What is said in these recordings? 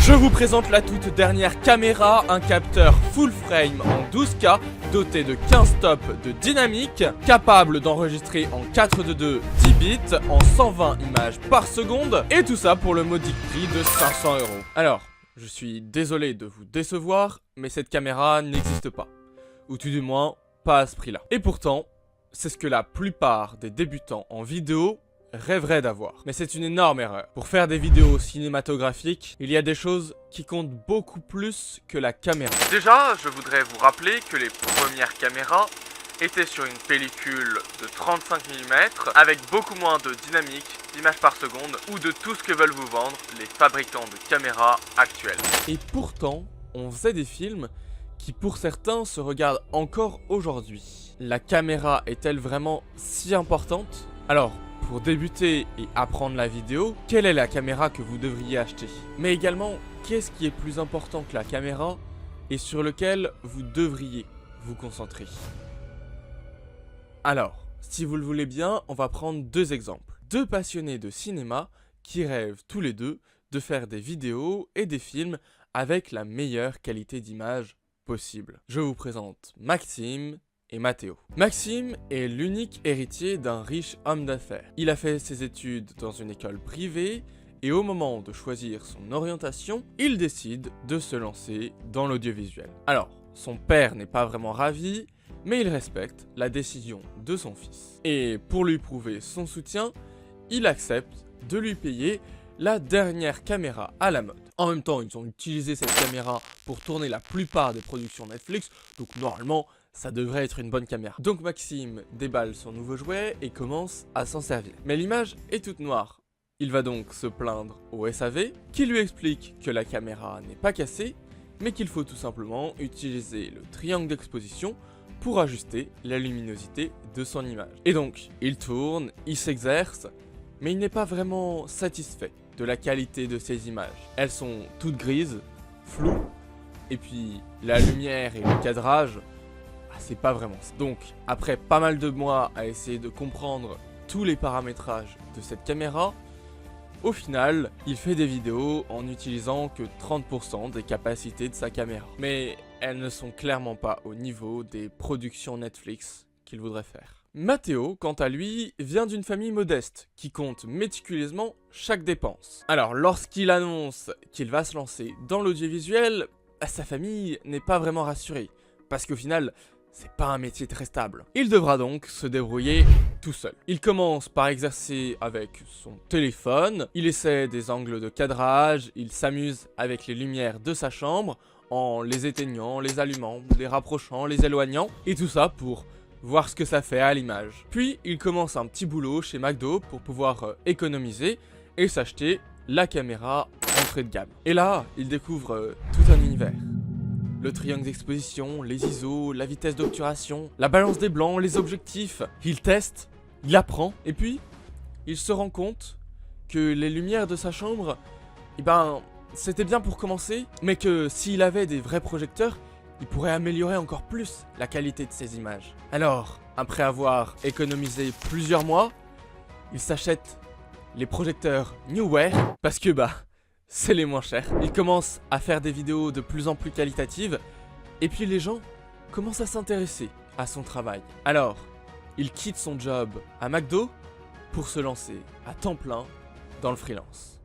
Je vous présente la toute dernière caméra, un capteur full frame en 12K, doté de 15 stops de dynamique, capable d'enregistrer en 4:2 10 bits, en 120 images par seconde, et tout ça pour le modique prix de 500 €. Alors, je suis désolé de vous décevoir, mais cette caméra n'existe pas. Ou tout du moins, pas à ce prix-là. Et pourtant, c'est ce que la plupart des débutants en vidéo rêverait d'avoir. Mais c'est une énorme erreur. Pour faire des vidéos cinématographiques, il y a des choses qui comptent beaucoup plus que la caméra. Déjà, je voudrais vous rappeler que les premières caméras étaient sur une pellicule de 35 mm avec beaucoup moins de dynamique, d'images par seconde ou de tout ce que veulent vous vendre les fabricants de caméras actuels. Et pourtant, on faisait des films qui pour certains se regardent encore aujourd'hui. La caméra est-elle vraiment si importante? Alors, pour débuter et apprendre la vidéo, quelle est la caméra que vous devriez acheter? Mais également, qu'est-ce qui est plus important que la caméra et sur lequel vous devriez vous concentrer? Alors, si vous le voulez bien, on va prendre deux exemples. Deux passionnés de cinéma qui rêvent tous les deux de faire des vidéos et des films avec la meilleure qualité d'image possible. Je vous présente Maxime et Mathéo. Maxime est l'unique héritier d'un riche homme d'affaires. Il a fait ses études dans une école privée et au moment de choisir son orientation, il décide de se lancer dans l'audiovisuel. Alors, son père n'est pas vraiment ravi, mais il respecte la décision de son fils. Et pour lui prouver son soutien, il accepte de lui payer la dernière caméra à la mode. En même temps, ils ont utilisé cette caméra pour tourner la plupart des productions Netflix, donc normalement, ça devrait être une bonne caméra. Donc Maxime déballe son nouveau jouet et commence à s'en servir. Mais l'image est toute noire. Il va donc se plaindre au SAV, qui lui explique que la caméra n'est pas cassée, mais qu'il faut tout simplement utiliser le triangle d'exposition pour ajuster la luminosité de son image. Et donc, il tourne, il s'exerce, mais il n'est pas vraiment satisfait de la qualité de ses images. Elles sont toutes grises, floues, et puis la lumière et le cadrage, c'est pas vraiment ça. Donc, après pas mal de mois à essayer de comprendre tous les paramétrages de cette caméra, au final, il fait des vidéos en n'utilisant que 30% des capacités de sa caméra. Mais elles ne sont clairement pas au niveau des productions Netflix qu'il voudrait faire. Mathéo, quant à lui, vient d'une famille modeste qui compte méticuleusement chaque dépense. Alors, lorsqu'il annonce qu'il va se lancer dans l'audiovisuel, sa famille n'est pas vraiment rassurée, parce qu'au final, c'est pas un métier très stable. Il devra donc se débrouiller tout seul. Il commence par exercer avec son téléphone, il essaie des angles de cadrage, il s'amuse avec les lumières de sa chambre en les éteignant, les allumant, les rapprochant, les éloignant, et tout ça pour voir ce que ça fait à l'image. Puis il commence un petit boulot chez McDo pour pouvoir économiser et s'acheter la caméra entrée de gamme. Et là, il découvre tout un univers. Le triangle d'exposition, les ISO, la vitesse d'obturation, la balance des blancs, les objectifs. Il teste, il apprend, et puis il se rend compte que les lumières de sa chambre, c'était bien pour commencer, mais que s'il avait des vrais projecteurs, il pourrait améliorer encore plus la qualité de ses images. Alors, après avoir économisé plusieurs mois, il s'achète les projecteurs Neoware, parce que c'est les moins chers. Il commence à faire des vidéos de plus en plus qualitatives, et puis les gens commencent à s'intéresser à son travail. Alors, il quitte son job à McDo pour se lancer à temps plein dans le freelance.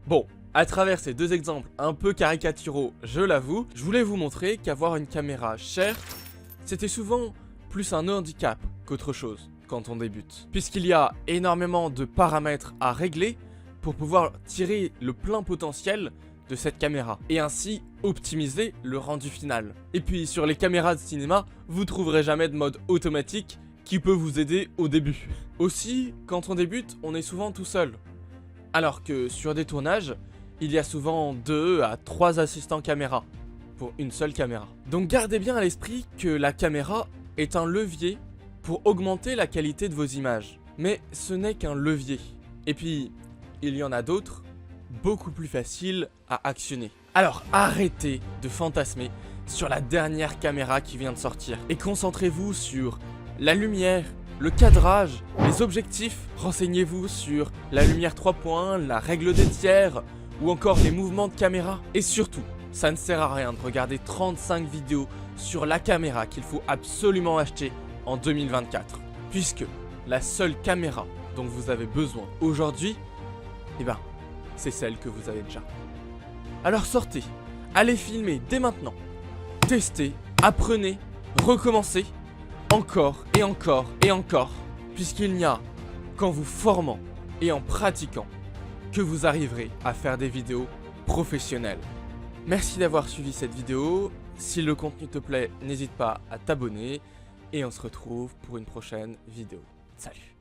Bon, à travers ces deux exemples un peu caricaturaux, je l'avoue, je voulais vous montrer qu'avoir une caméra chère, c'était souvent plus un handicap qu'autre chose quand on débute. Puisqu'il y a énormément de paramètres à régler pour pouvoir tirer le plein potentiel de cette caméra et ainsi optimiser le rendu final. Et puis sur les caméras de cinéma, vous trouverez jamais de mode automatique qui peut vous aider au début. Aussi, quand on débute, on est souvent tout seul. Alors que sur des tournages, il y a souvent 2 à 3 assistants caméra pour une seule caméra. Donc gardez bien à l'esprit que la caméra est un levier pour augmenter la qualité de vos images. Mais ce n'est qu'un levier. Et puis, il y en a d'autres, beaucoup plus faciles à actionner. Alors arrêtez de fantasmer sur la dernière caméra qui vient de sortir et concentrez-vous sur la lumière, le cadrage, les objectifs. Renseignez-vous sur la lumière 3 points, la règle des tiers ou encore les mouvements de caméra. Et surtout, ça ne sert à rien de regarder 35 vidéos sur la caméra qu'il faut absolument acheter en 2024. Puisque la seule caméra dont vous avez besoin aujourd'hui, eh ben, c'est celle que vous avez déjà. Alors sortez, allez filmer dès maintenant. Testez, apprenez, recommencez, encore et encore et encore. Puisqu'il n'y a qu'en vous formant et en pratiquant que vous arriverez à faire des vidéos professionnelles. Merci d'avoir suivi cette vidéo. Si le contenu te plaît, n'hésite pas à t'abonner et on se retrouve pour une prochaine vidéo. Salut!